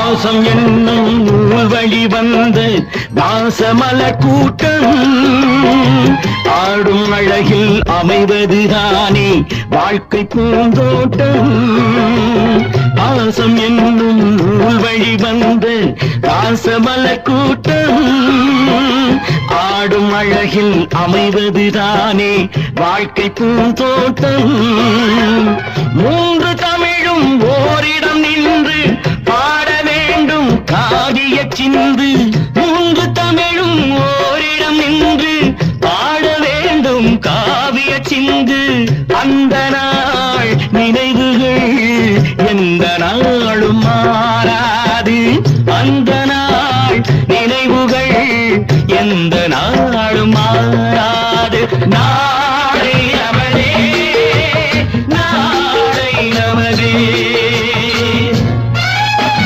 பாசம் என்னும் நூல் வழி வந்த பாசமல கூட்டம் ஆடும் அழகில் அமைவதுதானே வாழ்க்கை பூந்தோட்டம். பாசம் என்னும் நூல் வழி வந்த பாசமல கூட்டம் ஆடும் அழகில் அமைவதுதானே வாழ்க்கை பூந்தோட்டம். மூன்று தமிழும் ஓரிடம் நின்று பாட வேண்டும் காவிய சிந்து